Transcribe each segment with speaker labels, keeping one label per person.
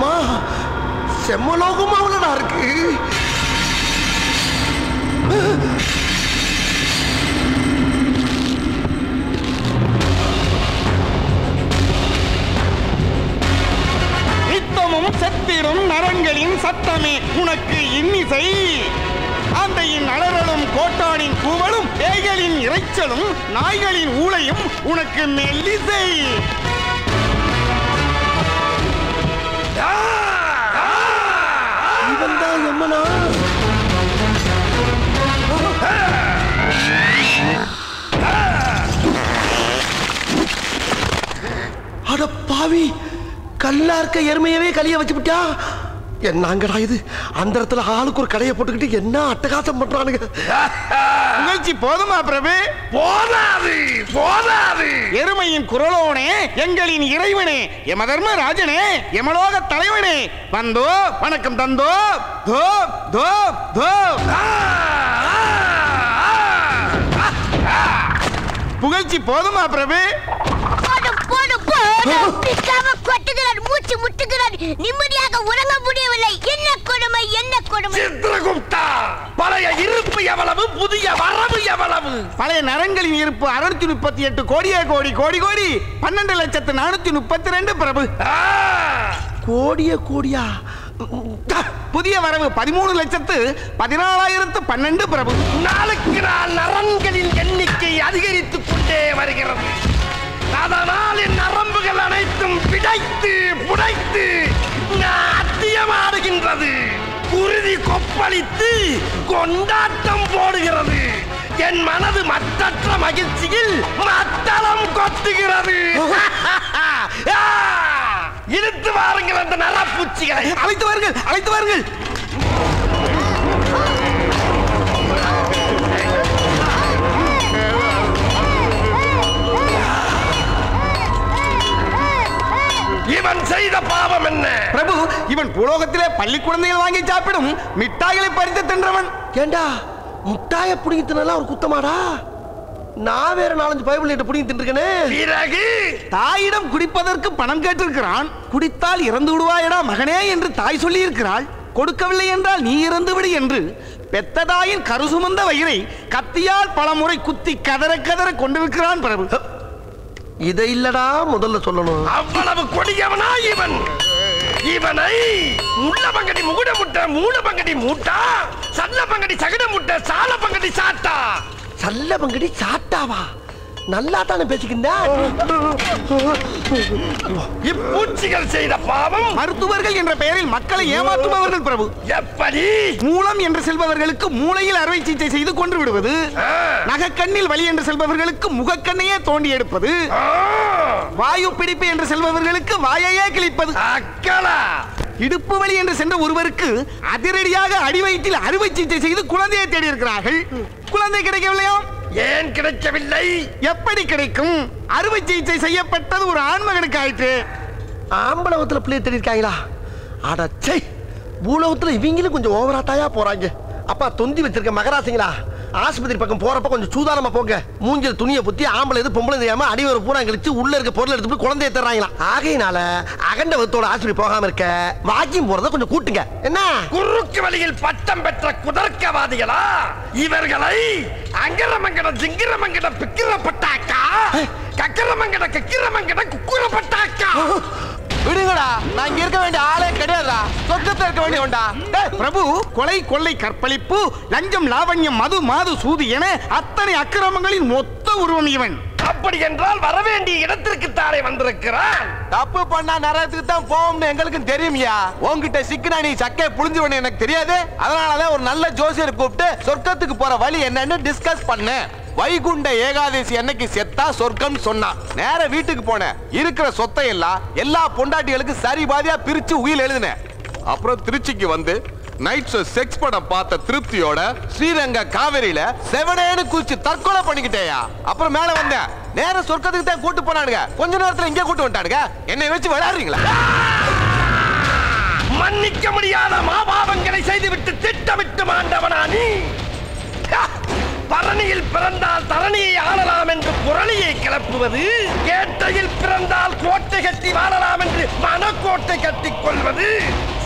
Speaker 1: ஆமா செம்மலோகமா உள்ளடா இருக்கு.
Speaker 2: நித்தமும் செத்திடும் நரங்களின் சத்தமே உனக்கு இன்னிசை. ஆந்தையின் அலறலும் கோட்டானின் கூவலும் பேய்களின் இறைச்சலும் நாய்களின் ஊளையும் உனக்கு மெல்லிசை.
Speaker 1: இவன் தான் எம்மனா? அட பாவி, கல்லா இருக்க எருமையவே கலிய வச்சு விட்டா. என்னங்கடா இது? அந்த இடத்துல ஆளுக்கு ஒரு கடையை போட்டுக்கிட்டு என்ன அட்டகாசம் பண்றானுங்க.
Speaker 2: முயற்சி போதுமா பிரபு?
Speaker 3: போதாது போதாது.
Speaker 2: எருமையின் குரலோனே, எங்களின் இறைவனே, யமதர்ம ராஜனே, யமலோக தலைவனே, வந்தோ வணக்கம் தந்தோ. தோ தோ தோ. புகழ்ச்சி போதுமா பிரபு?
Speaker 4: மூச்சு முட்டுகிறார். நிம்மதியாக உறங்க முடியவில்லை. என்ன கொடுமை, என்ன கொடுமை.
Speaker 3: சித்ரகுப்தா, பழைய இருப்பு எவ்வளவு, புதிய வரவு எவ்வளவு?
Speaker 2: பழைய நரங்களின் இருப்பு 638 கோடியே கோடி கோடி கோடி 12,432 பிரபு.
Speaker 1: கோடிய கோடியா?
Speaker 2: புதிய வரவு 13,14,012 பிரபு.
Speaker 3: நாளுக்கு நாள் நரன்களின் எண்ணிக்கை அதிகரித்துக் கொண்டே வருகிறது. அதனால் என் நரம்புகள் அனைத்தும் பிடைத்து புடைத்து நாட்டியமாடுகின்றது. குருதி கொப்பளித்து கொண்டாட்டம் போடுகிறது. என் மனது மற்றற்ற மகிழ்ச்சியில் மத்தளம் கொட்டுகிறது. இழுத்து வாருங்கள் அந்த நரப்பூச்சிகளை.
Speaker 2: அழைத்து வாருங்கள், அழைத்து வாருங்கள்.
Speaker 3: இவன் செய்த பாவம் என்ன
Speaker 2: பிரபு? இவன் பூலோகத்திலே பள்ளி குழந்தைகள் வாங்கி சாப்பிடும் மிட்டாய்களை பறித்து தின்றவன்.
Speaker 1: ஏண்டா முட்டாய புடிங்கி தின்னலாம் ஒரு குத்தமாடா? நான் வேற 4-5 பைபிள் புடிங்கி தின்றுக்கனே.
Speaker 3: பிறகு
Speaker 2: தாயிடம் குடிப்பதற்கு பணம் கேட்டிருக்கிறான். குடித்தால் இறந்து விடுவாயடா மகனே என்று தாய் சொல்லி இருக்கிறாள். கொடுக்கவில்லை என்றால் நீ இறந்து விடு என்று பெத்த தாயின் கருசுமந்த வயிறை கத்தியால் பலமுறை குத்தி கதற கதற கொண்டிருக்கிறான் பிரபு.
Speaker 1: இதை இல்லடா முதல்ல சொல்லணும்.
Speaker 3: அவ்வளவு கொடியவனா இவன்? இவனை முள்ள பங்கடி முகுட முட்டை, மூணு பங்கடி மூட்டா, சல்ல பங்கடி சகட முட்டை, சால பங்கடி சாட்டா.
Speaker 1: சல்ல பங்கடி சாட்டாவா? நல்லா தானே பேசிக்கிட்ட.
Speaker 3: இப்பூச்சிகள் செய்த பாவம்.
Speaker 2: மருத்துவர்கள் என்ற பெயரில் மக்களை ஏமாற்றுபவர்கள் பிரபு.
Speaker 3: எப்படி?
Speaker 2: மூலம் என்று செல்பவர்களுக்கு மூளையில் அறுவை சிகிச்சை செய்து கொன்று விடுவது, நகக்கண்ணில் வலி என்று செல்பவர்களுக்கு முகக்கண்ணையே தோண்டி எடுப்பது, வாயு பிடிப்பு என்று செல்பவர்களுக்கு வாயையே கிழிப்பது,
Speaker 3: அக்கலா
Speaker 2: இடுப்பு வலி என்று சென்ற ஒருவருக்கு அதிரடியாக அடிவயிற்றில் அறுவை சிகிச்சை செய்து குழந்தையை தேடி இருக்கிறார்கள். குழந்தை கிடைக்கவில்லையா?
Speaker 3: ஏன் கிடைக்கவில்லை?
Speaker 2: எப்படி கிடைக்கும்? அறுவை சிகிச்சை செய்யப்பட்டது ஒரு ஆண்மகனுக்கு ஆயிற்று.
Speaker 1: ஆம்பளவத்துல பிள்ளை தெரியிருக்காங்களா? அடச்சை, பூலவத்துல இவங்களும் கொஞ்சம் ஓவராட்டாயா போறாங்க. அப்பா தொந்தி வச்சிருக்க மகராசிங்களா, ஆஸ்பத்திரி பக்கம் போறப்ப கொஞ்சம் சூதானமா போங்க. மூஞ்சில் துணியை புத்தி ஆம்பளை எது பொம்பளை தெரியாம அடி ஒரு பூரா கழிச்சு உள்ள இருக்க பொருள் எடுத்து குழந்தைய தர்றாங்களா. ஆகையினால அகண்ட வத்தோட ஆஸ்பத்திரி போகாம இருக்க வாக்கிங் போறத கொஞ்சம் கூட்டுங்க. என்ன
Speaker 3: குறுக்கு வழியில் பட்டம் பெற்ற குதர்க்கவாதிகளா இவர்களை? அங்கரமங்கட ஜிங்கிரமங்கட பிக்கிரப்பட்டாக்கா, கக்கரமங்கட கக்கிரமங்கட குக்குரப்பட்டாக்கா.
Speaker 2: விடுங்கடா, நான் இங்க இருக்க வேண்டிய ஆளே கிடையாதா, சொர்க்கத்துல இருக்க வேண்டிய ஒண்டா. பிரபு, கொலை கொள்ளை கற்பழிப்பு லஞ்சம் லாவண்யம் மது மாது சூது என அத்தனை அக்கிரமங்களின் மொத்த உருவம் இவன்.
Speaker 3: அப்படி என்றால் வரவேண்டிய இடத்திற்கு தானே வந்திருக்கிறான்.
Speaker 2: தப்பு பண்ணா நரகத்துக்கு தான் போவோம்னு எங்களுக்கு தெரியுமியா. உன்கிட்ட சிக்கினா நீ சக்கையை புளிஞ்சுவனு எனக்கு தெரியாது. அதனாலதான் ஒரு நல்ல ஜோசியர் கூப்பிட்டு சொர்க்கத்துக்கு போற வழி என்னன்னு டிஸ்கஸ் பண்ண. வைகுண்ட ஏகாதசி அன்னைக்கு செத்தா சொர்க்கம் சொன்னா நேர வீட்டுக்கு போன. இருக்கிற சொத்தை எல்லாம் எல்லா பொண்டாட்டிகளுக்கு சரி பாதியா பிரிச்சு உயில் எழுதின. அப்புறம் திருச்சிக்கு வந்து நைட் ஷோ செக்ஸ் படம் பார்த்த திருப்தியோட ஸ்ரீரங்க காவேரியில செவனேன்னு குச்சி தற்கொலை பண்ணிக்கிட்டேயா. அப்புறம் மேல வந்த நேர சொர்க்கத்துக்கு தான் கூட்டு போனானுங்க. கொஞ்ச நேரத்துல இங்கே கூட்டு வந்துட்டானுங்க. என்னை வச்சு விளையாடுறீங்களா?
Speaker 3: மன்னிக்க முடியாத மாபாவங்களை செய்துவிட்டு திட்டமிட்டு மாண்டவனா நீ? பரணியில் பிறந்தால் தரணியை ஆளலாம் என்று புரளியை கிளப்புவது, கேட்ட மந்தையில் பிறந்தால் கோட்டை கட்டி வாழலாம் என்று மனக்கோட்டை கட்டிக் கொள்வது,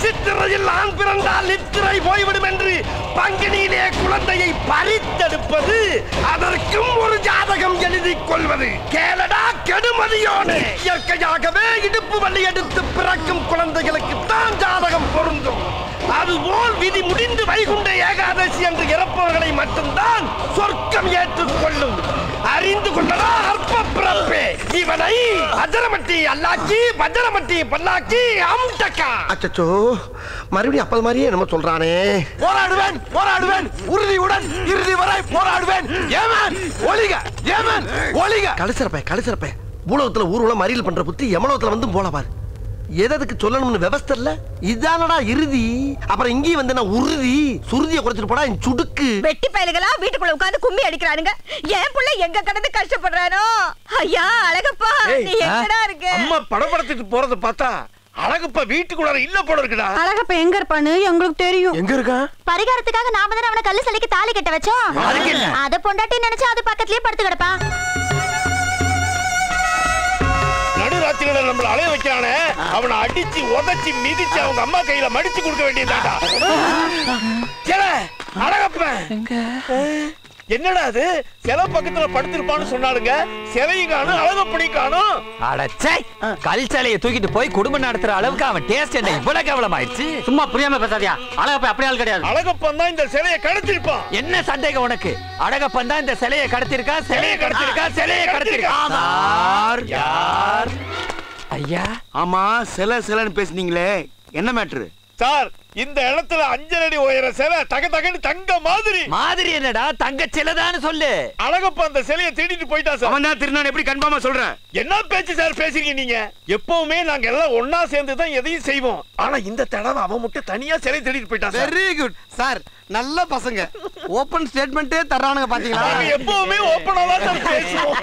Speaker 3: சித்திரையில் ஆண் பிறந்தால் நித்திரை போய்விடும் என்று பங்கினியிலே குழந்தையை பறித்தெடுப்பது, அதற்கும் ஒரு ஜாதகம் எழுதிக் கொள்வது. கேளடா கெடுமதியோனே, இயற்கையாகவே இடுப்பு வலி எடுத்து பிறக்கும் குழந்தைகளுக்கு தான் ஜாதகம் பொருந்தும். அதுபோல் விதி முடிந்து வைகுண்ட ஏகாதசி என்று இறப்பவர்களை மட்டும்தான் சொர்க்கம் ஏற்றுக்கொள்ளும். அறிந்து கொள்ளடா அற்ப பிறப்பே. இவனை அஜரமட்டி அல்லாச்சி வஜரமட்டி பல்லாச்சி அம்டக்கா.
Speaker 1: அச்சச்சோ, மறுபடியும் அப்பல் மாதிரியே நம்ம சொல்றானே.
Speaker 2: போராடுவேன் போராடுவேன் உறுதியுடன் இறுதி வரை போராடுவேன். Yemen ஒளிக, Yemen ஒளிக.
Speaker 1: கடைசிறப்ப பூலோகத்துல ஊர்வலம் மறியல் பண்ற புத்தி யமலோகத்துல வந்து போல பாரு. எதுக்கு சொல்லணும்னு விவஸ்தை இல்ல. இதானடா இறுதி. அப்புறம் இங்கேயும் வந்து நான் உறுதி சுருதியை குறைச்சிட்டு போடா என் சுடுக்கு.
Speaker 5: வெட்டி பயலுகளா வீட்டுக்குள்ள உட்கார்ந்து கும்மி அடிக்கிறானுங்க. என் புள்ள எங்க கடந்து கஷ்டப்படுறானோ. ஐயா அழகப்பா, நீ எங்கடா இருக்க?
Speaker 3: அம்மா படபடத்துக்கு போறத பார்த்தா அழகப்பா வீட்டுக்குள்ள இல்ல போல இருக்குடா.
Speaker 5: அழகப்பா எங்க இருப்பான்னு எங்களுக்கு தெரியும்.
Speaker 2: எங்க இருக்கா?
Speaker 4: பரிகாரத்துக்காக நாம தான் அவனை கல்லு சிலைக்கு தாலி கட்ட வச்சோம். அத பொண்டாட்டி நினைச்சு அது பக்கத்துலயே படுத்து கிடப்பா.
Speaker 3: நடுராத்திரியில நம்மள அலைய வைக்கிறானே, அவனை அடிச்சு உதைச்சு மிதிச்சு அவங்க அம்மா கையில மடிச்சு கொடுக்க வேண்டியதாடா. அழகப்ப என்னடா அது சில பக்கத்துல படுத்திருப்பான்னு சொன்னாருங்க. சிலையும் காணும் அழகப்படி காணும்.
Speaker 6: அடச்சே, கல் சிலையை தூக்கிட்டு போய் குடும்பம் நடத்துற அளவுக்கு அவன் டேஸ்ட் என்ன இவ்வளவு கேவலமாயிருச்சு?
Speaker 7: சும்மா புரியாம பேசாதியா. அழகப்ப அப்படி ஆள் கிடையாது.
Speaker 3: அழகப்பன் தான் இந்த சிலையை கடத்திருப்பான்.
Speaker 6: என்ன சந்தேகம் உனக்கு? அழகப்பன் தான் இந்த சிலையை கடத்திருக்கா. சிலையை கடத்திருக்கா. யார்? ஐயா,
Speaker 2: ஆமா சிலைன்னு பேசுனீங்களே, என்ன மேட்ரு?
Speaker 3: சார், இந்த இடத்துல 5 அடி உயர சிலை தகன்னு தங்க மாதிரி
Speaker 6: என்னடா? தங்க சிலைதான்னு சொல்லு.
Speaker 3: அழகப்ப அந்த சிலையை திருடிட்டு போயிட்டா சார்.
Speaker 2: அவன் தான் திருநான் எப்படி கன்ஃபார்மா சொல்றேன்?
Speaker 3: என்ன பேச்சு சார் பேசுறீங்க நீங்க? எப்பவுமே நாங்க எல்லாம் ஒன்னா சேர்ந்து தான் எதையும் செய்வோம். ஆனா இந்த தடவை அவன் மட்டும் தனியா சிலை திருடிட்டு போயிட்டான் சார்.
Speaker 2: வெரி குட் சார், நல்ல பசங்க. ஓபன் ஸ்டேட்மெண்டே தர்றானுங்க பாத்தீங்களா?
Speaker 3: நாங்க எப்பவுமே ஓபனா தான் சார் பேசுவோம்.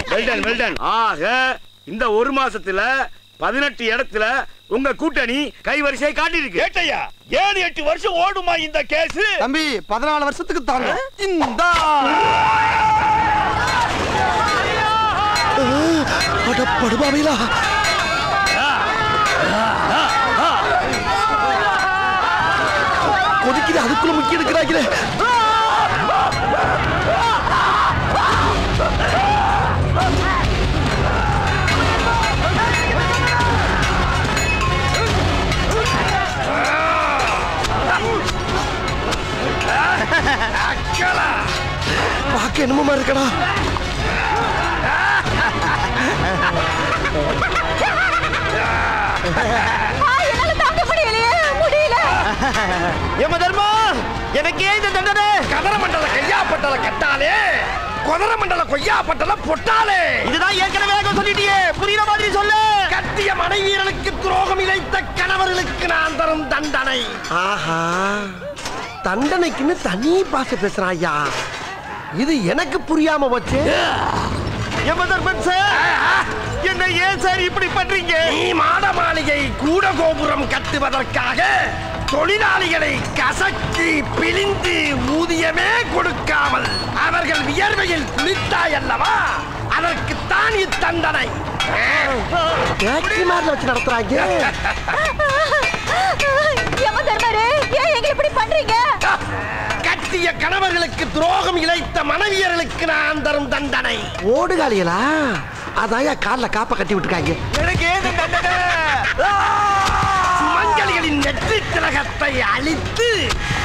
Speaker 8: வெல்டன். ஆக இந்த ஒரு மாசத்துல 18 இடத்துல உங்க கூட்டணி கைவரிசை காட்டியிருக்கு.
Speaker 3: கேட்டையா 7-8 வருஷம் ஓடுமா இந்த கேஸ்?
Speaker 2: தம்பி 14 வருஷத்துக்கு தாங்க. இந்த
Speaker 1: படுபாவையிலா கொதிக்குது, அதுக்குள்ள முக்கிய எடுக்கிறாங்களே. பாக்க என்னமா இருக்கடா.
Speaker 3: யம தர்மா, எனக்கே இந்த தண்டனை. கதர மண்டல கையா பட்டல கட்டாலே, கொதர மண்டல கொய்யா பட்டல பொட்டாலே. இதுதான் ஏற்கனவே சொல்லிட்டியே, புரியுற மாதிரி சொல்லு. கட்டிய மனைவியர்களுக்கு துரோகம் இழைத்த கணவர்களுக்கு நான் தரும் தண்டனை.
Speaker 1: ஆஹா, தண்டனைக்குன்னு தனி பாச பேசுறான் ஐயா. இது எனக்கு புரியாம போச்சு.
Speaker 3: யமதர்மன் சார், என்ன ஏன் சார் இப்படி பண்றீங்க? நீ மாட மாளிகை கூட கோபுரம் கட்டுவதற்காக தொழிலாளிகளை கசக்கி பிழிந்து ஊதியமே கொடுக்காமல் அவர்கள் வியர்வையில் குளித்தாய் அல்லவா? அதற்குத்தான் இத்தண்டனை.
Speaker 1: வச்சு நடத்துறாங்க.
Speaker 5: இப்படி பண்றீங்க?
Speaker 3: கட்டிய கணவர்களுக்கு துரோகம் இழைத்த மனைவியர்களுக்கு நான் தரும் தண்டனை.
Speaker 1: ஓடுகாலியலா அதாயா கால்ல காப்ப கட்டி விட்டுருக்காங்க.
Speaker 3: எனக்கு ஏது தண்டனை? சுமங்கலிகளின் நெற்றி திலகத்தை அழித்து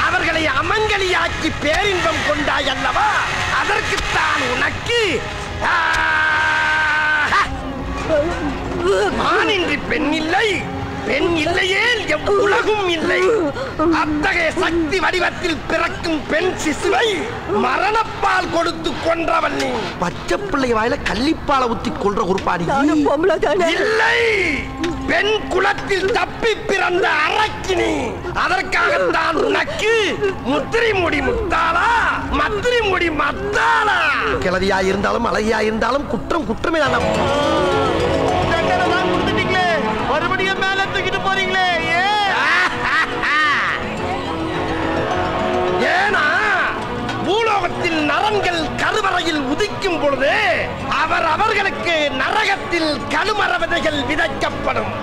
Speaker 3: அவர்களை அமங்கலியாக்கி பேரின்பம் கொண்டாய் அல்லவா? அதற்குத்தான் உனக்கு ஆணின்றி பெண் இல்லை, பெண் இல்லையே எவ்வுலகும் இல்லை. அத்தகைய சக்தி வடிவத்தில் பிறக்கும் பெண் சிசுவை மரணப்பால் கொடுத்து கொன்றவன் நீ.
Speaker 1: பச்சை பிள்ளை வாயில கள்ளிப்பால ஊத்தி கொள்ற உருப்பாடி
Speaker 3: இல்லை, பெண் குலத்தில் தப்பி பிறந்த அரக்கினி. அதற்காகத்தான் உனக்கு முத்திரை முடி முத்தாளா, மத்திரி முடி மத்தாளா.
Speaker 1: கிளவியா இருந்தாலும் அழகியா இருந்தாலும் குற்றம் குற்றமே தான்.
Speaker 3: மறுபடியும் மேல தூக்கிட்டு போறீங்களே ஏனா பூலோகத்தில் நரன்கள் கருவறையில் உதிக்கும் பொழுது அவர்களுக்கு நரகத்தில் கழுமர விதைகள் விதைக்கப்படும்.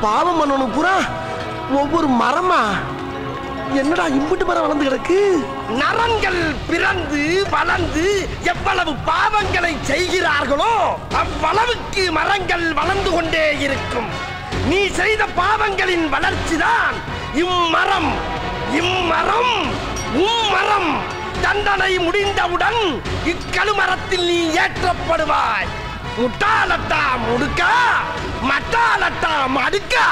Speaker 1: பாவம் பண்ணணும் புறா ஒவ்வொரு மரமா என்னடா இம்புட்டு மரம் வளர்ந்து கிடக்கு.
Speaker 3: நரங்கள் பிறந்து வளர்ந்து எவ்வளவு பாவங்களை செய்கிறார்களோ அவ்வளவுக்கு மரங்கள் வளர்ந்து கொண்டே இருக்கும். நீ செய்த பாவங்களின் வளர்ச்சிதான் இம்மரம். உம்மரம் தண்டனை முடிந்தவுடன் இக்கழுமரத்தில் நீ ஏற்றப்படுவாய். முட்டாளட்டா முடுக்கா, மட்டாளட்டா மடுக்கா.